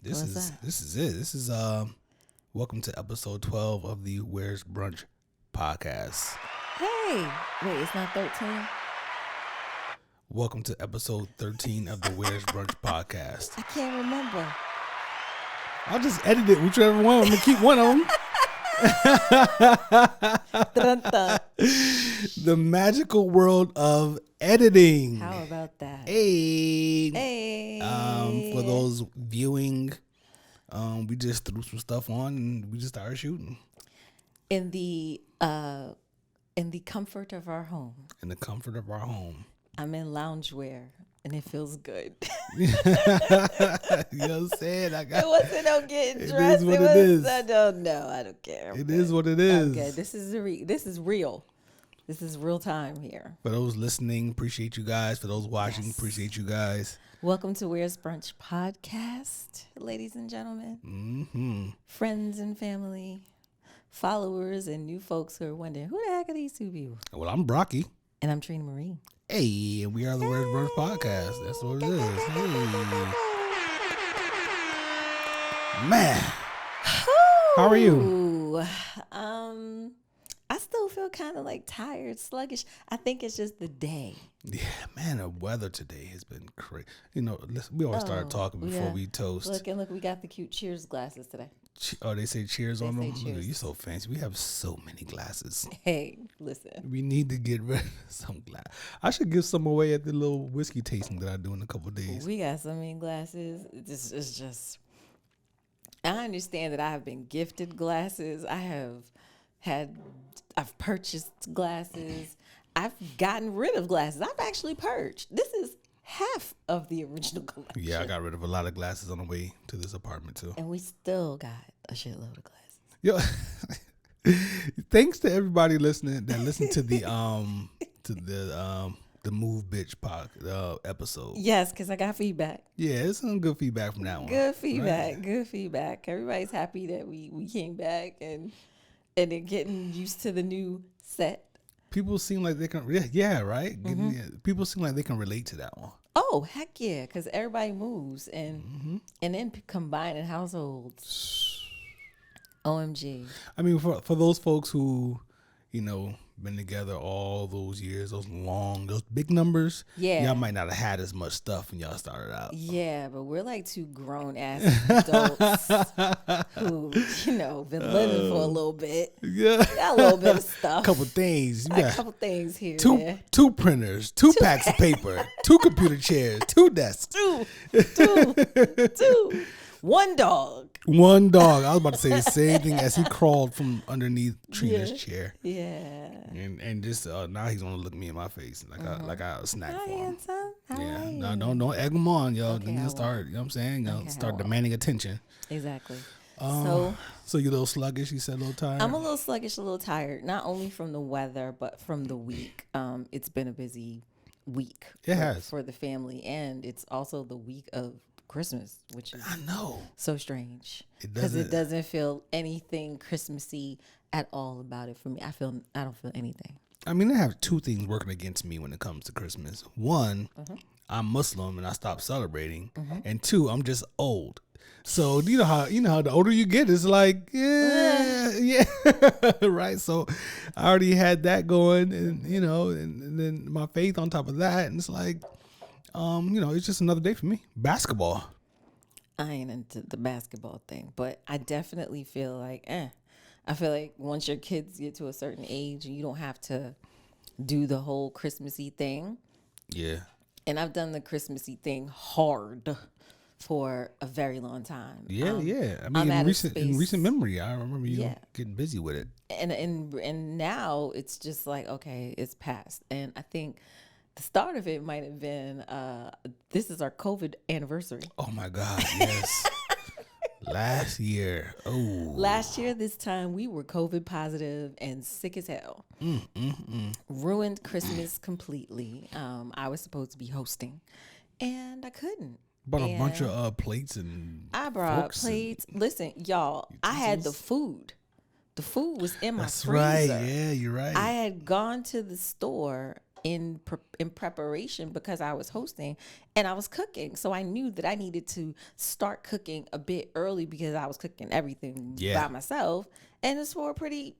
This is it. This is welcome to episode 12 of the Where's Brunch podcast. Hey, wait, it's not 13? Welcome to episode 13 of the Where's Brunch podcast. I can't remember. I'll just edit it, whichever one. I'm gonna keep one of them. The magical world of editing. How about that? Hey. For those viewing, we just threw some stuff on and we just started shooting. In the comfort of our home. In the comfort of our home. I'm in loungewear and it feels good. You know what I'm saying? It wasn't no getting dressed. It is what it is. I don't know. I don't care. It is what it is. Okay, this is real. This is real time here. For those listening, appreciate you guys. For those watching, Yes. appreciate you guys. Welcome to Where's Brunch podcast, ladies and gentlemen. Mm-hmm. Friends and family, followers and new folks who are wondering, who the heck are these two people? Well, I'm Brocky. And I'm Trina Marie. Hey, and we are the Where's Brunch podcast. That's what it is. Hey. Man. How are you? Ooh, I still feel kind of like tired, sluggish. I think it's just the day. Yeah, man, the weather today has been crazy. You know, we always start talking before we toast. Look, we got the cute cheers glasses today. Oh, they say cheers on them? Cheers. You're so fancy. We have so many glasses. Hey, listen. We need to get rid of some glass. I should give some away at the little whiskey tasting that I do in a couple of days. We got so many glasses. It's just, I understand that I have been gifted glasses. I've purchased glasses. I've gotten rid of glasses. I've actually purged. This is half of the original collection. Yeah, I got rid of a lot of glasses on the way to this apartment too. And we still got a shitload of glasses. Yo, thanks to everybody listening that listened to the Move Bitch episode. Yes, because I got feedback. Yeah, it's some good feedback from that one. Good feedback. Right? Good feedback. Everybody's happy that we came back and they're getting used to the new set. People seem like they can, right? Mm-hmm. Yeah, people seem like they can relate to that one. Oh, heck yeah, because everybody moves and then combining households. OMG. I mean, for those folks who, you know, been together all those years, those big numbers. Yeah. Y'all might not have had as much stuff when y'all started out. Yeah, but we're like two grown ass adults who, you know, been living for a little bit. Yeah. Got a little bit of stuff. Couple things. You A got couple things here. two printers, two packs of paper, two computer chairs, two desks. Two. One dog. One dog. I was about to say the same thing as he crawled from underneath Trina's chair. Yeah. And just now he's gonna look me in my face like I snack Hi, for him. handsome. How Yeah. are you? No, don't egg him on, yo. Okay, Then I you won't. start, you know what I'm saying? Okay, I Start won't. demanding attention. Exactly. So you're a little sluggish, you said, a little tired? I'm a little sluggish, a little tired, not only from the weather, but from the week. It's been a busy week It has. for the family, and it's also the week of Christmas, which is I know. so strange It because doesn't. it doesn't feel anything Christmassy at all about it for me. I don't feel anything. I mean, I have two things working against me when it comes to Christmas. One, Mm-hmm. I'm Muslim and I stopped celebrating. And two, I'm just old. So you know how the older you get, it's like, yeah, right. So I already had that going, and you know, and then my faith on top of that, and it's like, you know, it's just another day for me. Basketball. I ain't into the basketball thing, but I definitely feel like, I feel like once your kids get to a certain age, you don't have to do the whole Christmassy thing. Yeah. And I've done the Christmassy thing hard for a very long time. Yeah, yeah. I I'm mean, at in a space- recent memory, I remember you Yeah. getting busy with it. And now it's just like, okay, it's past. And I think the start of it might have been, this is our COVID anniversary. Oh my God, yes. Last year. Oh. Last year, this time, we were COVID positive and sick as hell. Ruined Christmas completely. I was supposed to be hosting, and I couldn't. Bought a bunch of plates and I brought forks plates. Listen, y'all, I had the food. The food was in my That's freezer. right. Yeah, you're right. I had gone to the store in preparation because I was hosting and I was cooking. So I knew that I needed to start cooking a bit early because I was cooking everything Yeah. by myself, and it's for a pretty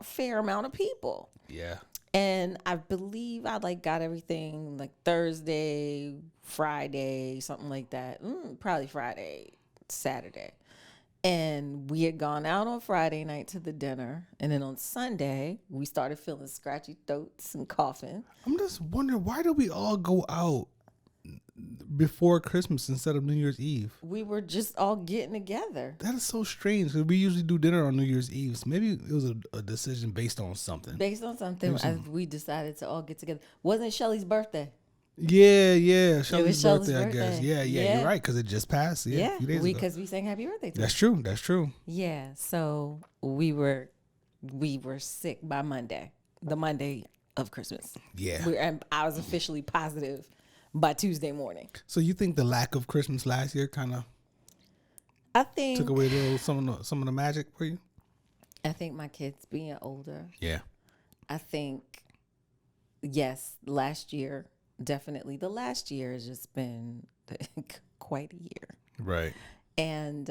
fair amount of people. Yeah. And I believe I like got everything like Thursday, Friday, something like that. Probably Friday, Saturday. And we had gone out on Friday night to the dinner. And then on Sunday, we started feeling scratchy throats and coughing. I'm just wondering, why do we all go out before Christmas instead of New Year's Eve? We were just all getting together. That is so strange because we usually do dinner on New Year's Eve. So maybe it was a decision based on something. Based on something, we decided to all get together. Wasn't Shelly's birthday? Yeah. Shelly's birthday, I guess. birthday. Yeah, Yeah. You're right because it just passed. Yeah, a few days ago. Because we sang happy birthday to That's her. true. Yeah, so we were sick by Monday, the Monday of Christmas. Yeah. And I was officially positive by Tuesday morning. So you think the lack of Christmas last year kind of I think took away some of the magic for you? I think my kids being older. Yeah. I think yes, last year definitely. The last year has just been quite a year. Right. And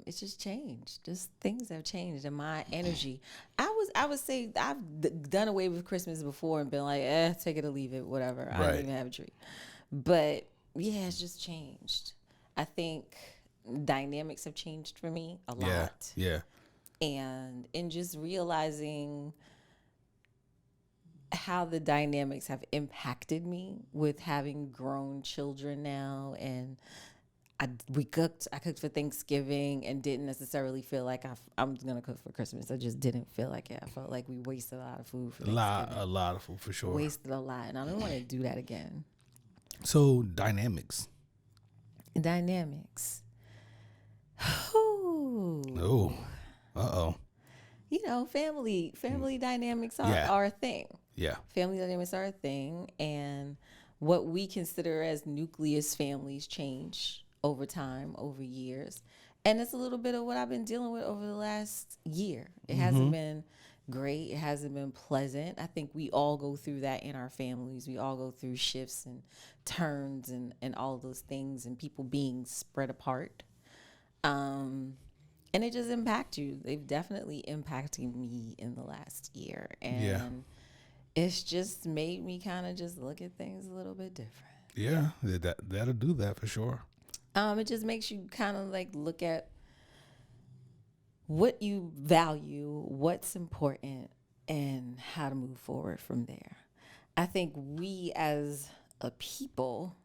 it's just changed. Just things have changed, and my energy. I would say I've done away with Christmas before and been like, take it or leave it, whatever. I don't even have a tree. But yeah, it's just changed. I think dynamics have changed for me a lot. Yeah. And in just realizing how the dynamics have impacted me with having grown children now, and I cooked for Thanksgiving and didn't necessarily feel like I'm gonna cook for Christmas. I just didn't feel like it. I felt like we wasted a lot of food for Thanksgiving. A lot of food for sure. Wasted a lot, and I don't want to do that again. So dynamics. Oh. Uh-oh. You know, family dynamics are a thing. Yeah. Family dynamics are a thing, and what we consider as nucleus families change over time, over years. And it's a little bit of what I've been dealing with over the last year. It hasn't been great. It hasn't been pleasant. I think we all go through that in our families. We all go through shifts and turns and all those things, and people being spread apart. And it just impacts you. They've definitely impacted me in the last year. And it's just made me kind of just look at things a little bit different. Yeah, that'll do that for sure. It just makes you kind of like look at what you value, what's important, and how to move forward from there. I think we as a people,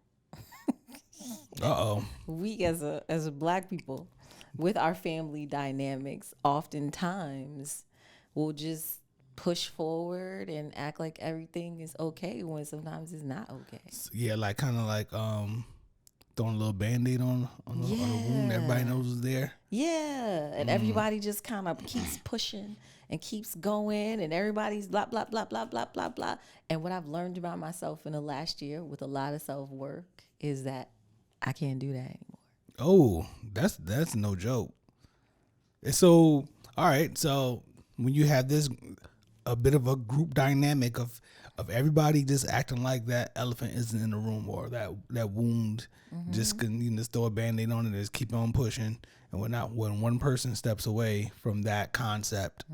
we as a Black people, with our family dynamics, oftentimes will just push forward and act like everything is okay when sometimes it's not okay. Yeah, like kind of like throwing a little Band-Aid on the wound. Everybody knows it's there. Yeah, and everybody just kind of keeps pushing and keeps going, and everybody's blah, blah, blah, blah, blah, blah, blah. And what I've learned about myself in the last year with a lot of self-work is that I can't do that anymore. Oh, that's no joke. And so, all right, so when you have this a bit of a group dynamic of everybody just acting like that elephant isn't in the room, or that wound just can just throw a Band-Aid on it and just keep on pushing, and when one person steps away from that concept,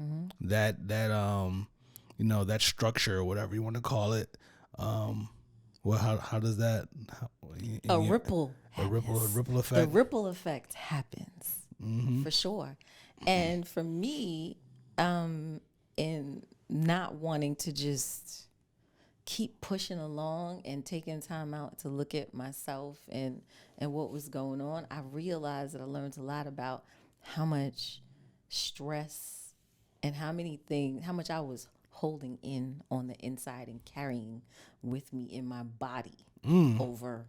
that that structure or whatever you want to call it, well, how does that a ripple effect? The ripple effect happens for sure. And for me, in not wanting to just keep pushing along and taking time out to look at myself and what was going on, I realized that I learned a lot about how much stress and how much I was holding in on the inside and carrying with me in my body over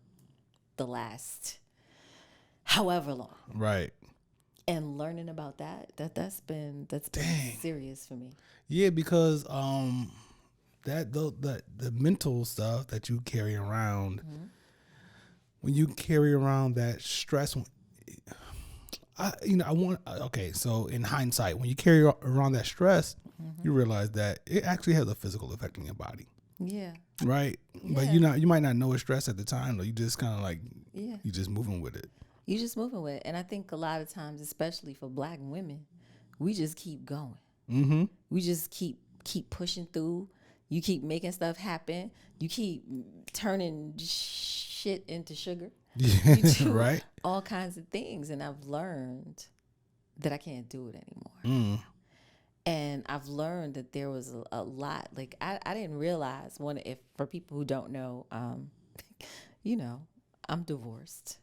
the last however long. Right. And learning about that's been serious for me. Yeah, because the mental stuff that you carry around, when you carry around that stress, so in hindsight, when you carry around that stress, you realize that it actually has a physical effect on your body. Yeah. right? But Yeah. you might not know it's stress at the time, though. You just kind of like, Yeah. you just moving with it. You just moving with it. And I think a lot of times, especially for Black women, we just keep going. Mm-hmm. We just keep pushing through. You keep making stuff happen. You keep turning shit into sugar. You do Right. all kinds of things. And I've learned that I can't do it anymore. Mm. And I've learned that there was a lot. Like I didn't realize if for people who don't know, you know, I'm divorced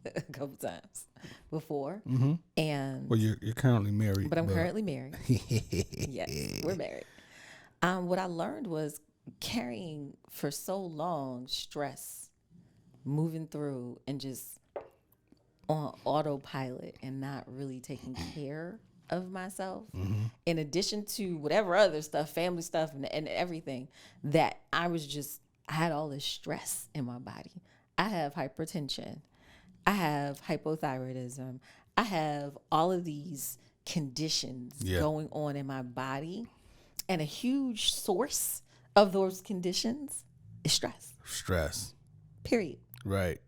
a couple times before, Mm-hmm. and Well, you're currently married, but I'm currently married. Yes, we're married. What I learned was carrying for so long stress, moving through, and just on autopilot and not really taking care of myself, in addition to whatever other stuff, family stuff, and everything, that I had all this stress in my body. I have hypertension. I have hypothyroidism. I have all of these conditions going on in my body. And a huge source of those conditions is stress. Stress. Period. Right.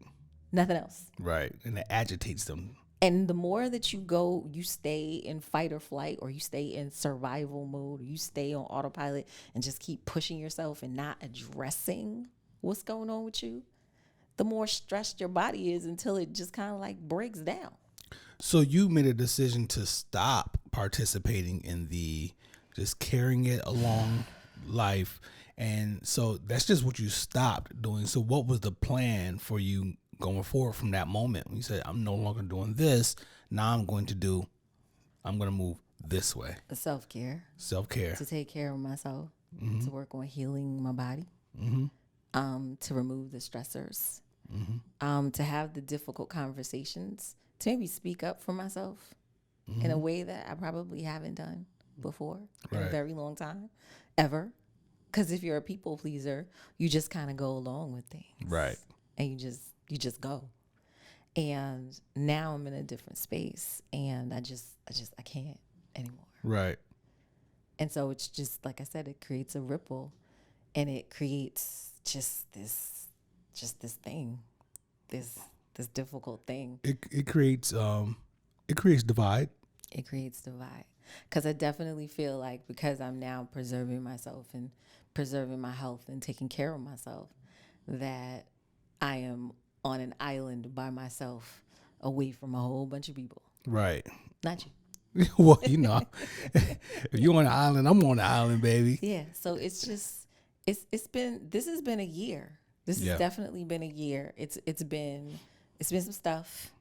Nothing else. Right. And it agitates them. And the more that you stay in fight or flight, or you stay in survival mode, or you stay on autopilot and just keep pushing yourself and not addressing what's going on with you, the more stressed your body is until it just kind of like breaks down. So you made a decision to stop participating in the just carrying it along life. And so that's just what you stopped doing. So what was the plan for you going forward from that moment when you said, I'm no longer doing this? Now I'm going to move this way. Self-care. Self-care. To take care of myself, to work on healing my body, to remove the stressors, to have the difficult conversations, to maybe speak up for myself in a way that I probably haven't done before in a very long time, ever. Because if you're a people pleaser, you just kind of go along with things. Right. And you just go. And now I'm in a different space, and I can't anymore. Right. And so it's just, like I said, it creates a ripple, and it creates just this thing, this difficult thing. It creates divide. It creates divide. Because I definitely feel like, because I'm now preserving myself and preserving my health and taking care of myself, that I am on an island by myself, away from a whole bunch of people. Right. Not you. Well, if you're on the island, I'm on the island, baby. Yeah. So it's just, this has been a year. This has definitely been a year. It's been some stuff,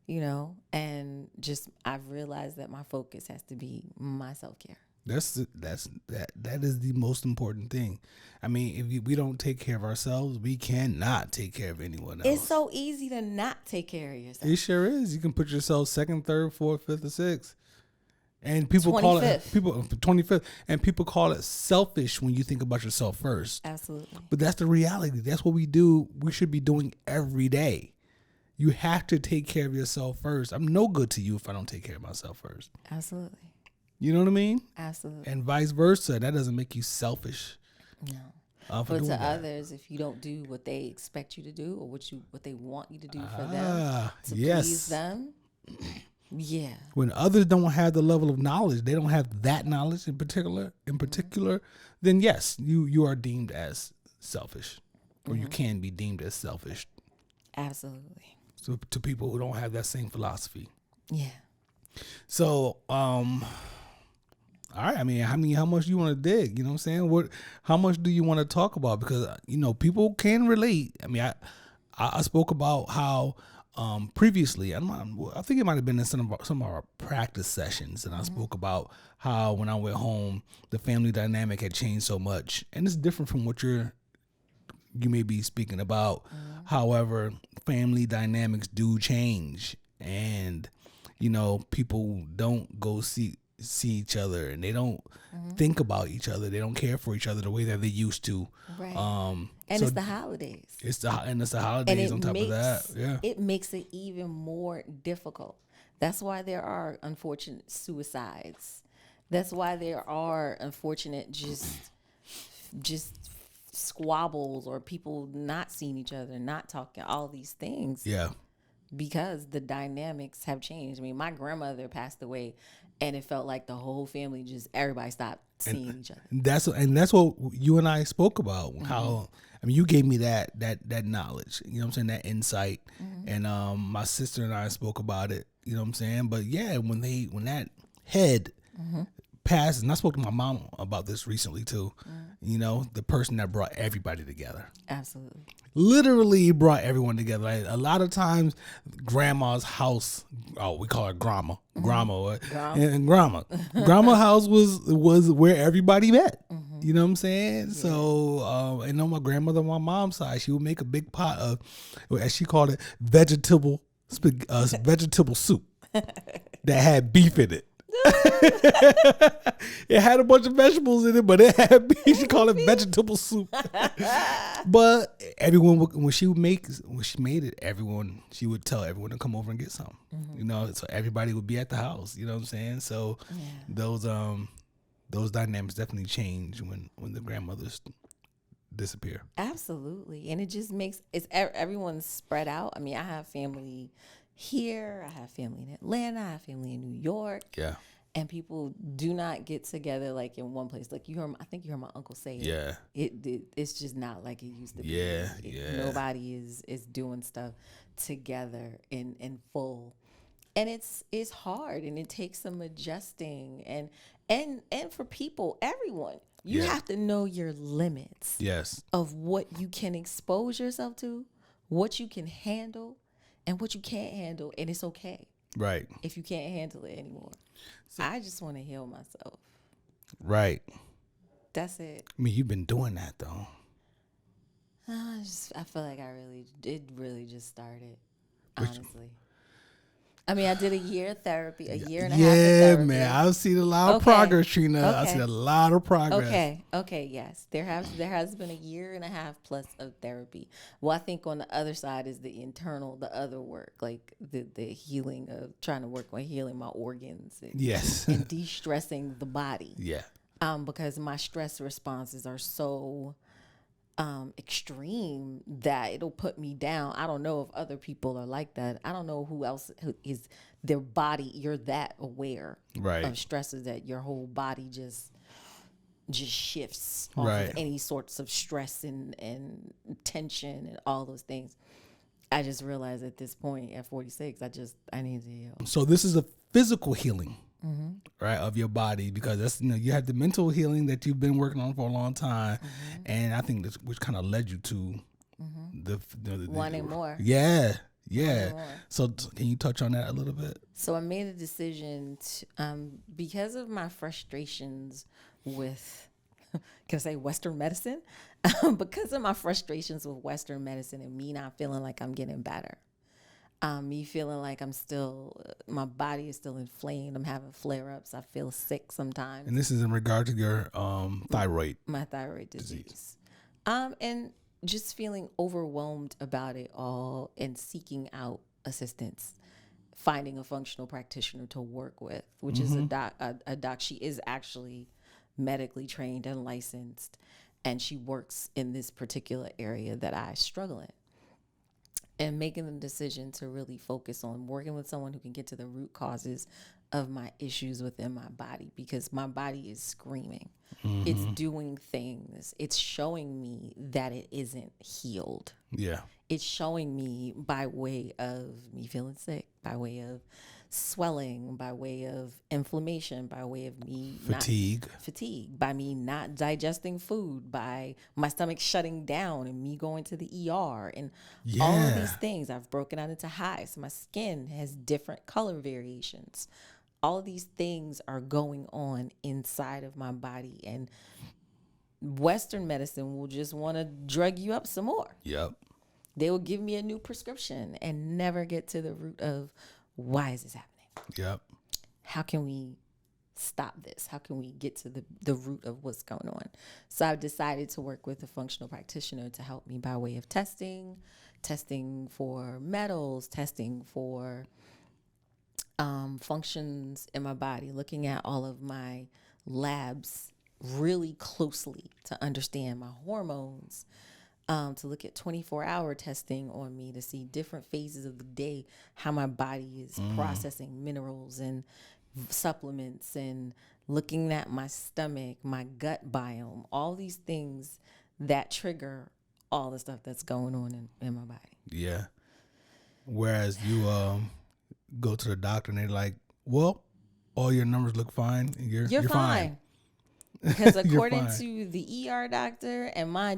and just, I've realized that my focus has to be my self-care. That is the most important thing. I mean, if we don't take care of ourselves, we cannot take care of anyone else. It's so easy to not take care of yourself. It sure is. You can put yourself second, third, fourth, fifth, or sixth. And people 25th. call it 25th, and people call it selfish when you think about yourself first. Absolutely. But that's the reality. That's what we do. We should be doing every day. You have to take care of yourself first. I'm no good to you if I don't take care of myself first. Absolutely. You know what I mean? Absolutely. And vice versa. That doesn't make you selfish. No. For But to that. others, if you don't do what they expect you to do, or what they want you to do for them to please them, yeah. When others don't have the level of knowledge, they don't have that knowledge in particular, then yes, you are deemed as selfish, or you can be deemed as selfish. Absolutely. So to people who don't have that same philosophy. Yeah. So, all right. I mean, how much do you want to dig? You know what I'm saying? How much do you want to talk about? Because, people can relate. I mean, I spoke about how previously, I think it might have been in some of our practice sessions, and I spoke about how when I went home, the family dynamic had changed so much, and it's different from what you may be speaking about. However, family dynamics do change, and people don't go see each other, and they don't think about each other. They don't care for each other the way that they used to. Right. And it's the holidays. It's the holidays on top of that. Yeah. It makes it even more difficult. That's why there are unfortunate suicides. That's why there are unfortunate just squabbles or people not seeing each other, not talking, all these things. Yeah. Because the dynamics have changed. I mean, my grandmother passed away, and it felt like the whole family, just everybody stopped seeing each other. That's what you and I spoke about. How, I mean, you gave me that knowledge. You know what I'm saying? That insight. And my sister and I spoke about it. You know what I'm saying? But yeah, when that head passed, and I spoke to my mom about this recently too. You know, the person that brought everybody together. Absolutely. Literally brought everyone together. Like, a lot of times, grandma's house, we call her grandma, and grandma house was where everybody met. You know what I'm saying? Yeah. So, and on my grandmother, on my mom's side, she would make a big pot of, as she called it, vegetable soup that had beef in it. It had a bunch of vegetables in it, but it had beef. She called it vegetable soup. But everyone, when she made it, she would tell everyone to come over and get some. You know, so everybody would be at the house. You know what I'm saying? So those dynamics definitely change when the grandmothers disappear. Absolutely, and it just makes everyone's spread out. I mean, I have family here, I have family in Atlanta, I have family in New York. Yeah. And people do not get together like in one place. Like I think you heard my uncle say it. Yeah. It's just not like it used to be. Yeah. Nobody is doing stuff together in full. And it's hard, and it takes some adjusting, and for people, everyone, you have to know your limits. Yes. Of what you can expose yourself to, what you can handle, and what you can't handle, and it's okay. Right. If you can't handle it anymore. So, I just want to heal myself. Right. That's it. I mean, you've been doing that though. I feel like it really just started, honestly. I mean, I did a year of therapy, a year and a half of therapy. Yeah, man, I've seen a lot of progress, Trina. Okay. I've seen a lot of progress. Okay, yes. There has been a year and a half plus of therapy. Well, I think on the other side is the internal, the other work, like the healing of trying to work on healing my organs. And de-stressing the body. Yeah. Because my stress responses are so extreme that it'll put me down. I don't know if other people are like that. I don't know who else is their body. You're that aware of stresses that your whole body just shifts off of any sorts of stress and tension and all those things. I just realized at this point at 46, I need to heal. So this is a physical healing. Right, of your body, because that's, you have the mental healing that you've been working on for a long time, and I think that's which kind of led you to the wanting more. Yeah. So can you touch on that a little bit? So I made a decision because of my frustrations with, can I say Western medicine? Because of my frustrations with Western medicine and me not feeling like I'm getting better. Me feeling like my body is still inflamed. I'm having flare-ups. I feel sick sometimes. And this is in regard to your thyroid. My thyroid disease. And just feeling overwhelmed about it all and seeking out assistance. Finding a functional practitioner to work with, which is a doc. She is actually medically trained and licensed, and she works in this particular area that I struggle in. And making the decision to really focus on working with someone who can get to the root causes of my issues within my body, because my body is screaming. It's doing things. It's showing me that it isn't healed. Yeah. It's showing me by way of me feeling sick, by way of swelling, by way of inflammation, by way of me fatigue, by me not digesting food, by my stomach shutting down and me going to the ER, and all of these things. I've broken out into hives. My skin has different color variations. All of these things are going on inside of my body, and Western medicine will just want to drug you up some more. Yep. They will give me a new prescription and never get to the root of, why is this happening? Yep. How can we stop this? How can we get to the root of what's going on? So I've decided to work with a functional practitioner to help me by way of testing for metals, testing for functions in my body, looking at all of my labs really closely to understand my hormones, to look at 24-hour testing on me to see different phases of the day, how my body is processing minerals and supplements, and looking at my stomach, my gut biome, all these things that trigger all the stuff that's going on in my body. Yeah. Whereas you go to the doctor and they're like, well, all your numbers look fine. And you're fine. Because according to the ER doctor and my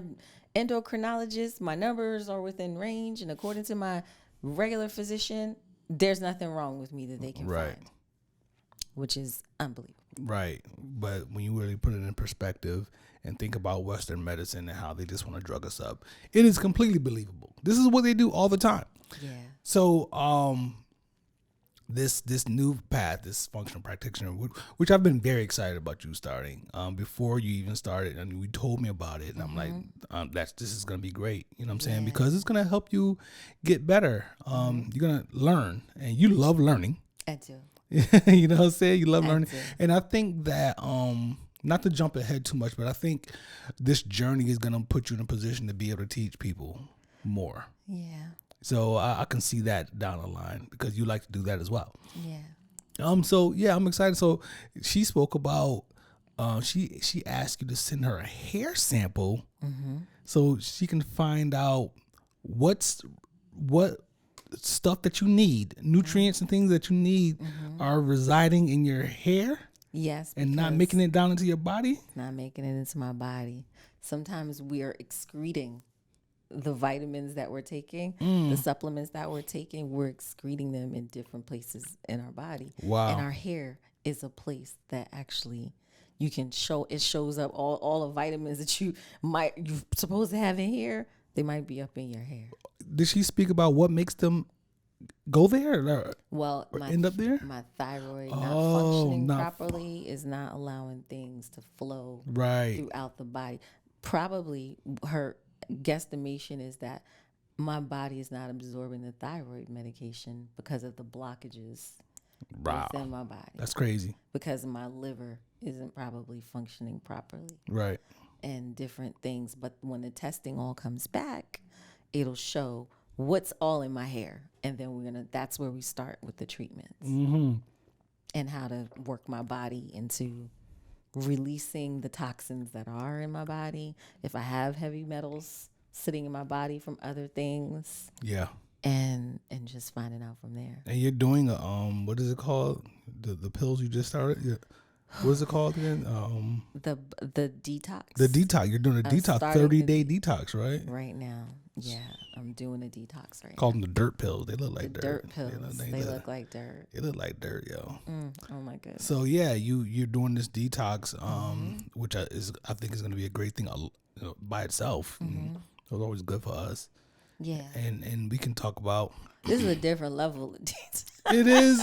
endocrinologist, my numbers are within range. And according to my regular physician, there's nothing wrong with me that they can find, which is unbelievable. Right. But when you really put it in perspective and think about Western medicine and how they just want to drug us up, it is completely believable. This is what they do all the time. Yeah. So, this new path, this functional practitioner, which I've been very excited about you starting. Before you even started, and you told me about it, and I'm like, this is gonna be great. You know what I'm saying? Because it's gonna help you get better. You're gonna learn, and you love learning. I do. You know what I'm saying? You love learning, and I think that not to jump ahead too much, but I think this journey is gonna put you in a position to be able to teach people more. Yeah. So I can see that down the line because you like to do that as well. Yeah. So yeah, I'm excited. So she spoke about she asked you to send her a hair sample so she can find out what stuff that you need, nutrients and things that you need are residing in your hair. Yes. And not making it down into your body. Not making it into my body. Sometimes we are excreting the vitamins that we're taking, the supplements that we're taking, we're excreting them in different places in our body. Wow. And our hair is a place that actually you can it shows up all the vitamins that you're supposed to have in here, they might be up in your hair. Did she speak about what makes them go there or end up there? My thyroid not functioning properly is not allowing things to flow throughout the body. Probably her guesstimation is that my body is not absorbing the thyroid medication because of the blockages within my body. That's crazy. Because my liver isn't probably functioning properly. Right. And different things. But when the testing all comes back, it'll show what's all in my hair. And then that's where we start with the treatments. And how to work my body into releasing the toxins that are in my body. If I have heavy metals sitting in my body from other things. Yeah. And just finding out from there. And you're doing a what is it called? The pills you just started? Yeah. What is it called again? The detox. The detox. You're doing a detox, 30-day detox, right? Right now. Yeah. I'm doing a detox right now. Call them the dirt pills. They look like dirt. Dirt pills. They look like dirt. They look like dirt, yo. Oh my goodness. So yeah, you're doing this detox, which I think is going to be a great thing by itself. It was always good for us. Yeah. And we can talk about. This is a different level of detox. It is.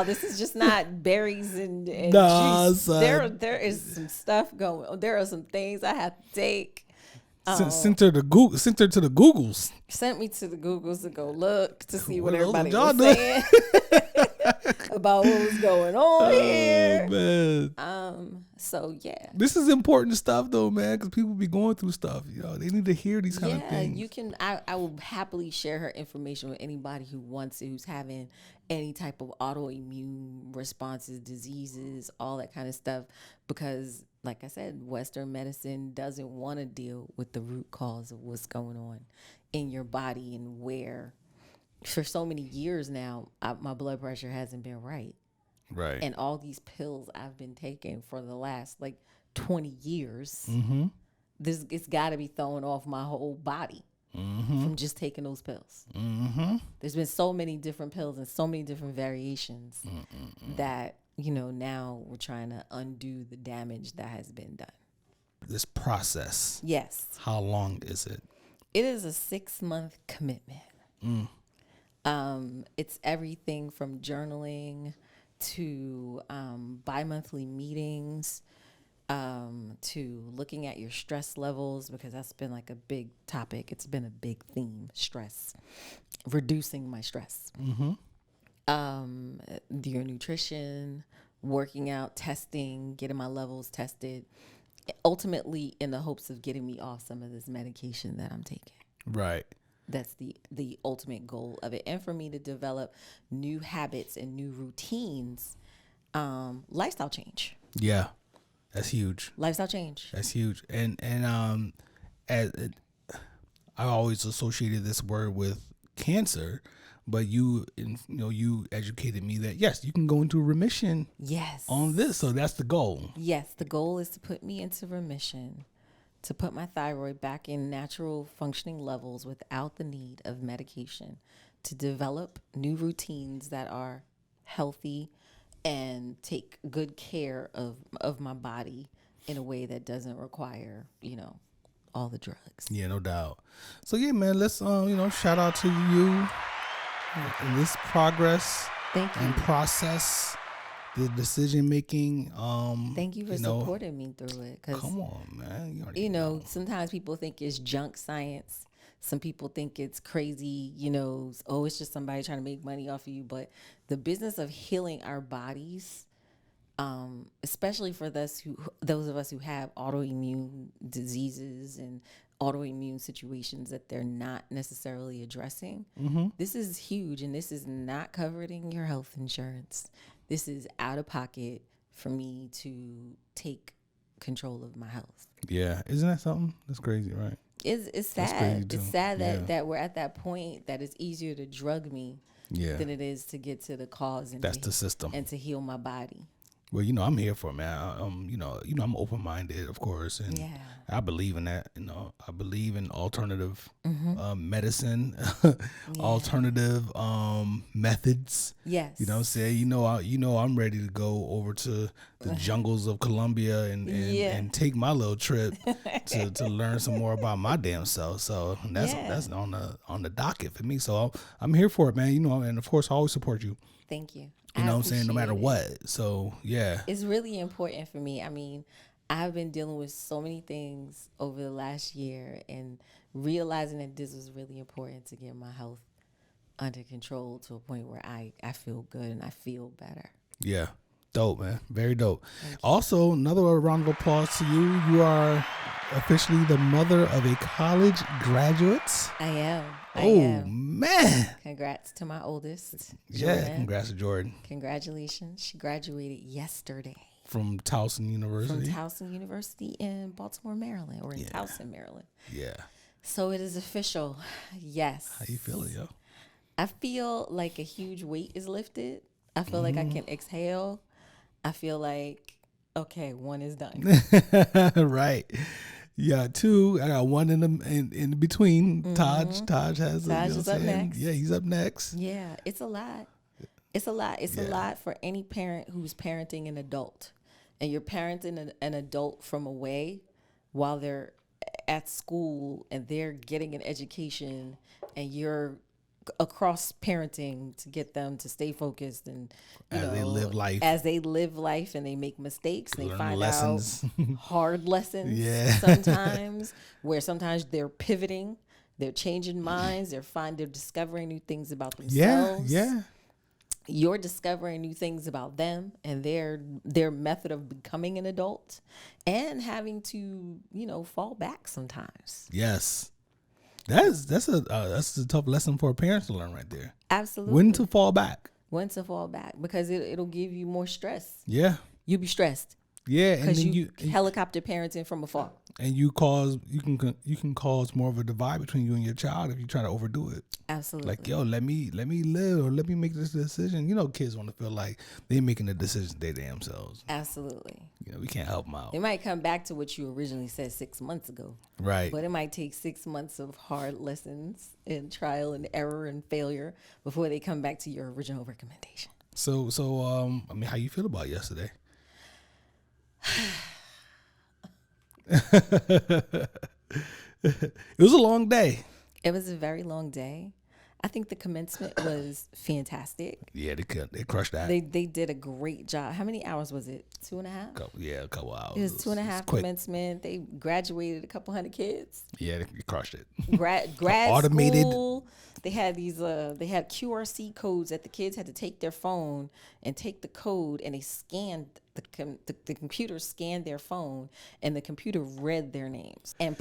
This is just not berries and juice. Son. There is some stuff going on. There are some things I have to take. Sent her to the Googles. Sent me to the Googles to go look to see what everybody was saying about what was going on here. Man. So yeah. This is important stuff though, man, because people be going through stuff. They need to hear these kind of things. Yeah, you can. I will happily share her information with anybody who wants it, who's having any type of autoimmune responses, diseases, all that kind of stuff, because like I said, Western medicine doesn't want to deal with the root cause of what's going on in your body and where for so many years now, my blood pressure hasn't been right. Right. And all these pills I've been taking for the last 20 years, it's got to be throwing off my whole body from just taking those pills. There's been so many different pills and so many different variations that now we're trying to undo the damage that has been done. This process. Yes. How long is it? It is a 6-month commitment. It's everything from journaling to bi-monthly meetings, to looking at your stress levels, because that's been a big topic. It's been a big theme, stress, reducing my stress. Your nutrition, working out, testing, getting my levels tested, ultimately in the hopes of getting me off some of this medication that I'm taking. Right. That's the ultimate goal of it. And for me to develop new habits and new routines, lifestyle change. Yeah. That's huge. Lifestyle change. That's huge. And as I always associated this word with cancer, but you educated me that yes, you can go into remission. Yes. On this, so that's the goal. Yes, the goal is to put me into remission, to put my thyroid back in natural functioning levels without the need of medication, to develop new routines that are healthy and take good care of my body in a way that doesn't require, all the drugs. Yeah, no doubt. So yeah, man, let's shout out to you in this progress. Thank you. And process, the decision making. Thank you for supporting me through it. Come on, man. You know, sometimes people think it's junk science. Some people think it's crazy, it's just somebody trying to make money off of you. But the business of healing our bodies, especially for those of us who have autoimmune diseases and autoimmune situations that they're not necessarily addressing, this is huge. And this is not covered in your health insurance. This is out of pocket for me to take control of my health. Yeah. Isn't that something? That's crazy, right? It's sad. It's sad that we're at that point that it's easier to drug me than it is to get to the cause. And that's the system. And to heal my body. Well, I'm here for it, man. I'm open-minded, of course, and I believe in that. I believe in alternative medicine, alternative methods. Yes. You know what I'm saying? I'm ready to go over to the jungles of Colombia and take my little trip to learn some more about my damn self. So that's on the docket for me. So I'm here for it, man. And of course I always support you. Thank you. You know what I'm saying? No matter what. So, yeah. It's really important for me. I mean, I've been dealing with so many things over the last year and realizing that this was really important to get my health under control to a point where I feel good and I feel better. Yeah. Dope, man. Very dope. Also, another round of applause to you. You are officially the mother of a college graduate. I am. Man. Congrats to my oldest. Yeah, Jordan. Congrats to Jordan. Congratulations. She graduated yesterday. From Towson University. From Towson University in Baltimore, Maryland, or in Towson, Maryland. Yeah. So it is official. Yes. How you feeling, yo? I feel like a huge weight is lifted. I feel like I can exhale. I feel like, okay, one is done. Right. Yeah, two. I got one in between. Taj has. Taj is up next. Yeah, he's up next. Yeah, it's a lot. It's a lot. It's a lot for any parent who's parenting an adult, and you're parenting an adult from away while they're at school and they're getting an education, and you're across parenting to get them to stay focused and they live life. As they live life and they make mistakes and they find lessons. out hard lessons. Yeah. Sometimes where sometimes they're pivoting, they're changing minds, they're discovering new things about themselves. Yeah. You're discovering new things about them and their method of becoming an adult and having to, fall back sometimes. Yes. That's a tough lesson for parents to learn right there. Absolutely. When to fall back. Because it'll give you more stress. Yeah. You'll be stressed. Yeah, and because then you helicopter parenting from afar. And you can cause more of a divide between you and your child if you try to overdo it. Absolutely. Like, yo, let me live, or let me make this decision. Kids want to feel like they're making the decisions they damn selves. Absolutely. We can't help them out. They might come back to what you originally said 6 months ago. Right. But it might take 6 months of hard lessons and trial and error and failure before they come back to your original recommendation. So how you feel about yesterday? It was a long day. It was a very long day. I think the commencement was fantastic. Yeah, they crushed that. They did a great job. How many hours was it? 2.5? A couple hours. It was 2.5 commencement. They graduated a couple hundred kids. Yeah, they crushed it. Grad automated school. they had QRC codes that the kids had to take their phone and take the code, and they scanned the computer scanned their phone, and the computer read their names and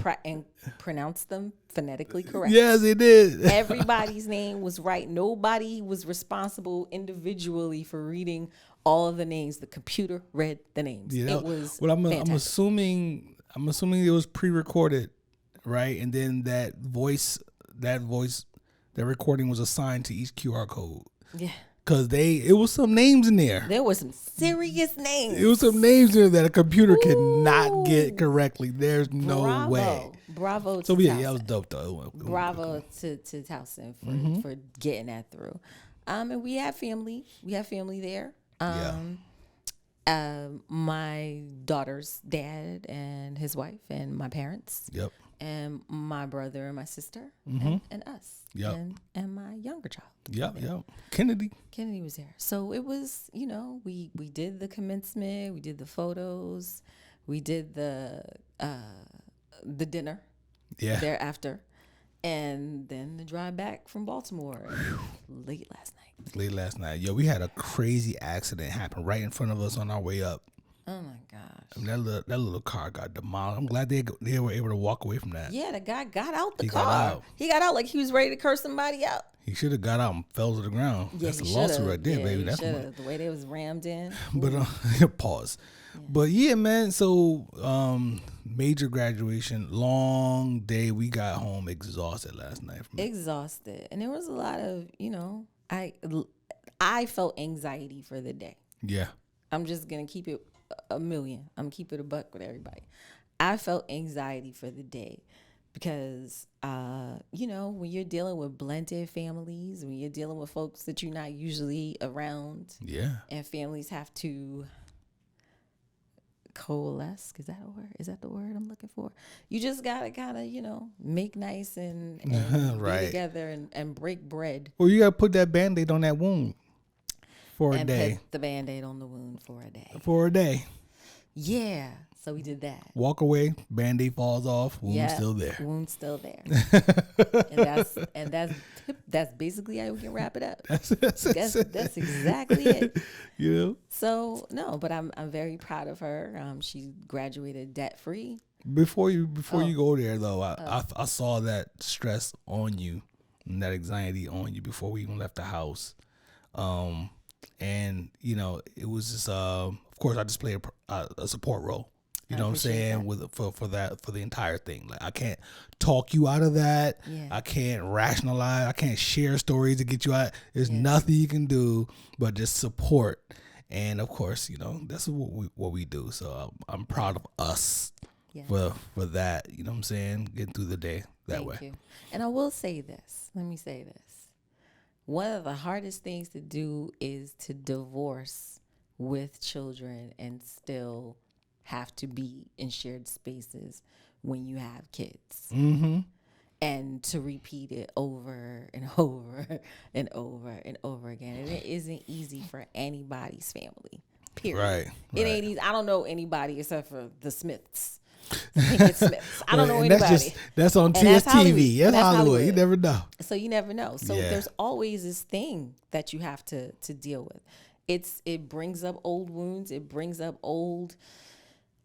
pronounced them phonetically correct. Yes, it did. Everybody's name was right. Nobody was responsible individually for reading all of the names. The computer read the names. Yeah, it was well, I'm fantastic. assuming it was pre-recorded, right? And then that recording was assigned to each QR code. Yeah. Cause it was some names in there. There were some serious names. It was some names in there that a computer cannot get correctly. There's no way. Bravo to So Towson. that was dope though. Bravo to Towson for getting that through. And we have family. We have family there. My daughter's dad and his wife and my parents. Yep. And my brother and my sister and us. Yep. And my younger child. Yep. Kennedy was there. So it was, we did the commencement, we did the photos, we did the dinner thereafter, and then the drive back from Baltimore late last night. Yo, we had a crazy accident happen right in front of us on our way up. Oh my gosh. I mean, that little car got demolished. I'm glad they were able to walk away from that. Yeah, the guy got out the car. He got out like he was ready to curse somebody out. He should have got out and fell to the ground. Yeah, that's a lawsuit right there, baby. That's the way they was rammed in. But pause. Yeah. But yeah, man. So major graduation, long day. We got home exhausted last night. Exhausted, and there was a lot of I felt anxiety for the day. Yeah, I'm just gonna keep it a million. I'm keeping it a buck with everybody. I felt anxiety for the day because, when you're dealing with blended families, when you're dealing with folks that you're not usually around, and families have to coalesce. Is that a word? Is that the word I'm looking for? You just gotta kind of, make nice and right. be together and break bread. Well, you gotta put that Band-Aid on that wound. For a day. Put the Band-Aid on the wound for a day. For a day. Yeah. So we did that. Walk away, Band-Aid falls off, wound still there. Wound still there. and that's basically how we can wrap it up. That's exactly it. So no, but I'm very proud of her. She graduated debt free. Before you go there though, I saw that stress on you and that anxiety on you before we even left the house. And it was just of course I just played a support role. You know what I'm saying? For the entire thing. Like I can't talk you out of that. Yeah. I can't rationalize. I can't share stories to get you out. There's nothing you can do but just support. And of course, that's what we do. So I'm proud of us for that. You know what I'm saying? Getting through the day that way. Thank you. And I will say this. Let me say this. One of the hardest things to do is to divorce with children and still have to be in shared spaces when you have kids. Mm-hmm. And to repeat it over and over and over and over again. And it isn't easy for anybody's family, period. Right. It ain't easy. I don't know anybody except for the Smiths. I don't know anybody. That's on TV. That's Hollywood. You never know. So you never know. So there's always this thing that you have to deal with. It brings up old wounds. It brings up old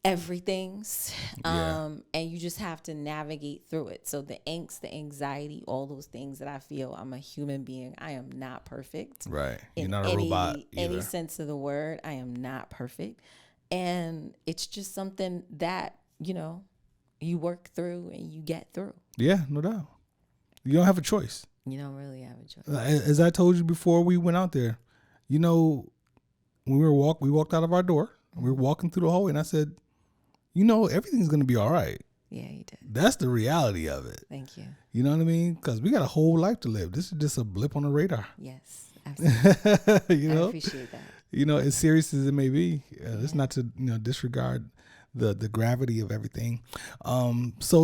everythings. And you just have to navigate through it. So the angst, the anxiety, all those things that I feel. I'm a human being. I am not perfect. Right. You're not a robot either. Any sense of the word. I am not perfect. And it's just something that you work through and you get through. Yeah, no doubt. You don't have a choice. You don't really have a choice. As I told you before we went out there, when we walked out of our door. We were walking through the hallway, and I said, everything's going to be all right. Yeah, you did. That's the reality of it. Thank you. You know what I mean? Because we got a whole life to live. This is just a blip on the radar. Yes, absolutely. I appreciate that. As serious as it may be, it's not to disregard the gravity of everything. So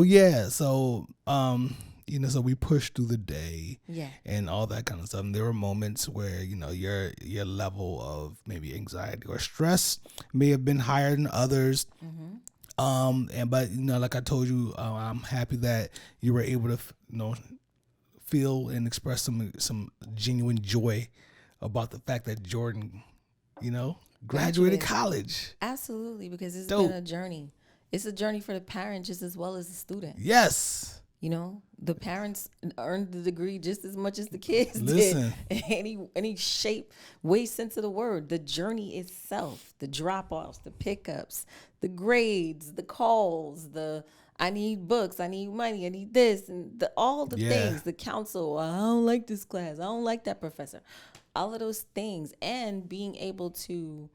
we pushed through the day and all that kind of stuff. And there were moments where, your level of maybe anxiety or stress may have been higher than others. Mm-hmm. But like I told you, I'm happy that you were able to, feel and express some genuine joy about the fact that Jordan, graduated college. Absolutely, because it's Dope. been a journey. It's a journey for the parent just as well as the student. Yes. The parents earned the degree just as much as the kids Listen. did. Any shape, way, sense of the word. The journey itself, the drop-offs, the pickups, the grades, the calls, I need books, I need money, I need this, and all the things, the counsel, I don't like this class, I don't like that professor. All of those things, and being able to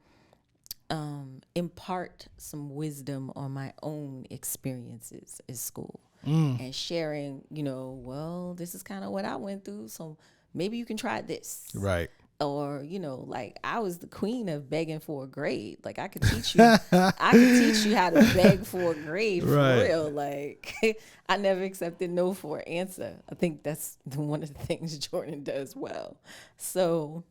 impart some wisdom on my own experiences at school. And sharing, well, this is kind of what I went through, so maybe you can try this. Right. Or, like I was the queen of begging for a grade. Like I could teach you, how to beg for a grade for real. Like I never accepted no for an answer. I think that's one of the things Jordan does well. So.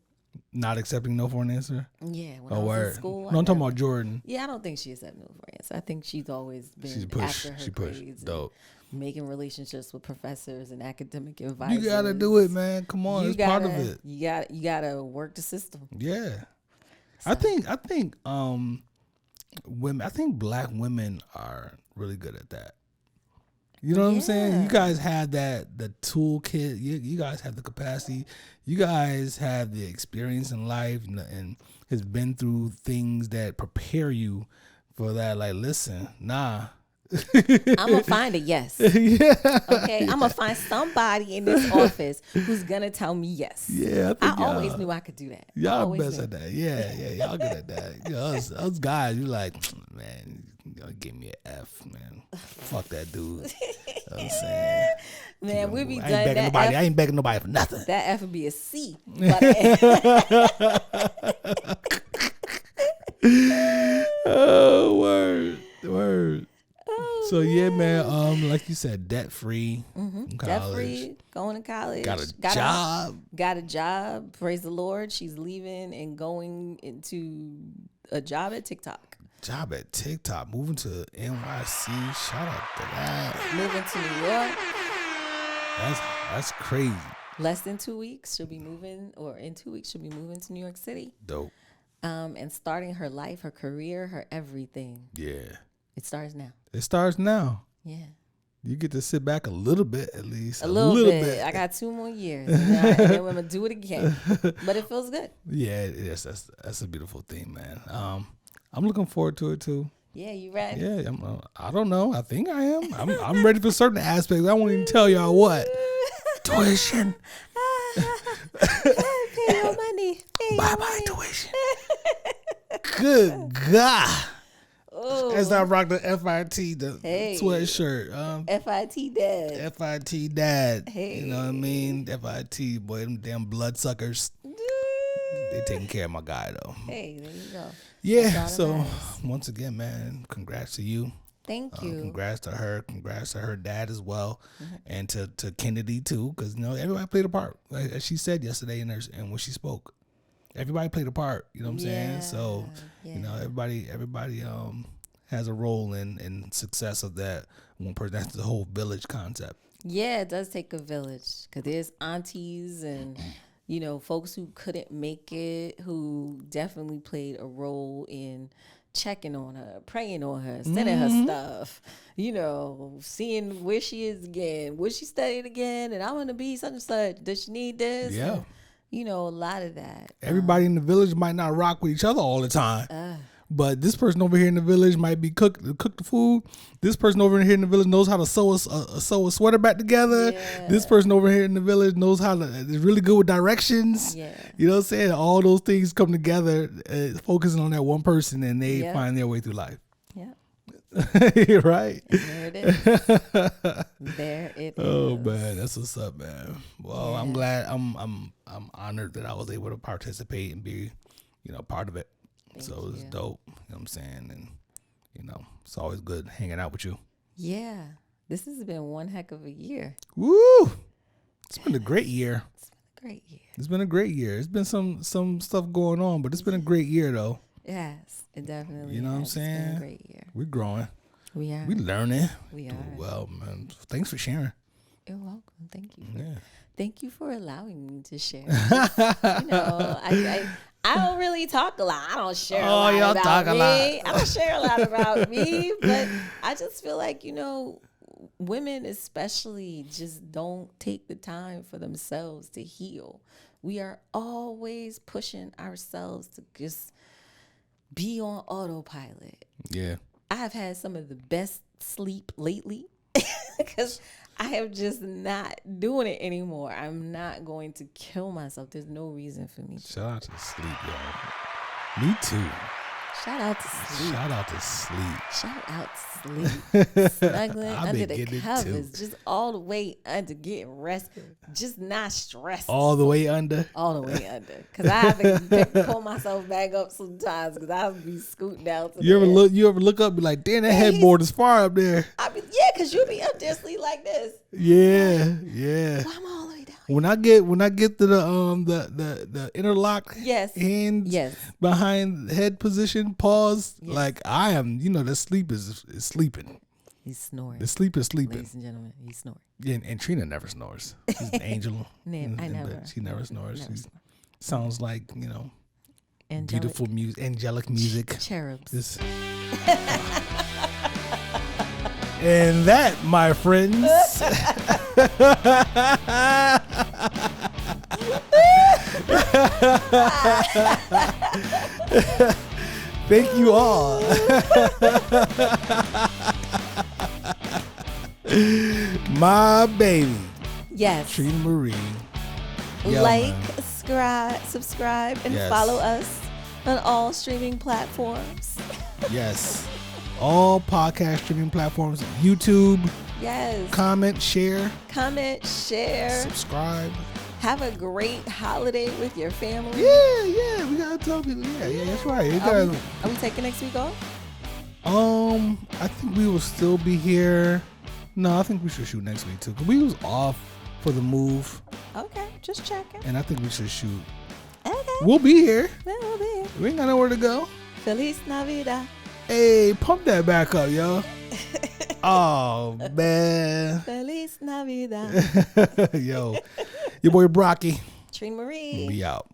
Not accepting no for an answer? Yeah. When I was in school. No, I'm talking about Jordan. Yeah, I don't think she accepted no for an answer. I think she's always been after her grades. Dope. Making relationships with professors and academic advisors. You gotta do it, man. Come on, it's part of it. You gotta work the system. Yeah, so. I think women. I think Black women are really good at that. You know what I'm saying? You guys have the toolkit. You guys have the capacity. You guys have the experience in life and has been through things that prepare you for that. Like, listen, nah. I'm gonna find a yes. Yeah. Okay. I'm gonna find somebody in this office who's gonna tell me yes. Yeah. I always knew I could do that. Y'all best at that. Yeah. Y'all good at that. Us guys, you like, man, y'all give me an F, man. Fuck that dude. You know what I'm saying? Man, we be done that. I ain't begging nobody for nothing. That F would be a C. Oh, word. So yeah, man. Like you said, debt free. Debt free, going to college. Got a job. Praise the Lord. She's leaving and going into a job at TikTok. Moving to NYC. Shout out to that. Moving to New York. That's crazy. Less than 2 weeks, she'll be moving, or in 2 weeks, she'll be moving to New York City. Dope. And starting her life, her career, her everything. Yeah. It starts now. Yeah. You get to sit back a little bit, at least. A little bit. I got 2 more years. And then I'm going to do it again. But it feels good. Yeah, it is. That's a beautiful thing, man. I'm looking forward to it, too. Yeah, you ready? Yeah, I don't know. I think I am. I'm ready for certain aspects. I won't even tell y'all what. Tuition. Pay your money. Bye-bye tuition. Good God. Oh. As I rock the FIT, the sweatshirt. FIT dad. Hey. You know what I mean? FIT, boy, them damn bloodsuckers. They taking care of my guy, though. Hey, there you go. Yeah, so once again, man, congrats to you. Thank you. Congrats to her. Congrats to her dad as well. And to Kennedy, too, because, everybody played a part. Like she said yesterday in when she spoke. Everybody played a part, you know what I'm saying? So, everybody has a role in success of that one person. That's the whole village concept. Yeah, it does take a village because there's aunties and, folks who couldn't make it, who definitely played a role in checking on her, praying on her, sending her stuff, seeing where she is again, where she studied again, and I want to be such and such. Does she need this? Yeah. And, a lot of that. Everybody in the village might not rock with each other all the time. But this person over here in the village might be cook the food. This person over here in the village knows how to sew a sweater back together. Yeah. This person over here in the village knows how to is really good with directions. Yeah. You know what I'm saying? All those things come together, focusing on that one person, and they find their way through life. Yeah. Right. There it is. There it is. Oh man, that's what's up, man. Well, I'm glad. I'm honored that I was able to participate and be, part of it. So it's dope. You know what I'm saying? And, it's always good hanging out with you. Yeah. This has been one heck of a year. Woo! It's been a great year. It's been a great year. It's been some stuff going on, but it's been a great year, though. Yes, it definitely You know what I'm saying? It's been a great year. We're growing. We are. We're learning. We are. Well, man, thanks for sharing. You're welcome. Thank you. Yeah. Thank you for allowing me to share. I don't really talk a lot. I don't share a lot y'all about talk me. a lot. I don't share a lot about me, but I just feel like, women especially just don't take the time for themselves to heal. We are always pushing ourselves to just be on autopilot. Yeah. I have had some of the best sleep lately because I am just not doing it anymore. I'm not going to kill myself. There's no reason for me to. Shout out to sleep, y'all. Me too. Shout out to sleep. Shout out to sleep. Shout out to sleep. Snuggling I've under been the getting it covers. too. Just all the way under, getting rest. Just not stressed. All the way under. All the way under. Because I have to pull myself back up sometimes because I'll be scooting down to You ever look up and be like, damn, that headboard is far up there. Because you'll be up there sleep like this. Yeah. Why am I all the way down? When I get to the interlock hands behind head position, pause, like I am, the sleep is sleeping. He's snoring. The sleep is sleeping. Ladies and gentlemen, he's snoring. Yeah, and Trina never snores. She's an angel. I never. She never snores. Never She sounds like, Angelic. beautiful music, angelic music. Cherubs. And that, my friends, thank you all. My baby. Yes. Trina Marie. Yeah, like, man. subscribe, and follow us on all streaming platforms. Yes. All podcast streaming platforms. YouTube. Yes. Comment, share. Subscribe. Have a great holiday with your family. Yeah. We gotta tell people. Yeah, that's right. Are we taking next week off? I think we will still be here. No, I think we should shoot next week too. 'Cause we was off for the move. Okay, just checking. And I think we should shoot. Okay. We'll be here. Yeah, we'll be here. We ain't got nowhere to go. Feliz Navidad. Hey, pump that back up, yo. Oh, man. Feliz Navidad. Yo, your boy Brocky. Trina Marie. We out.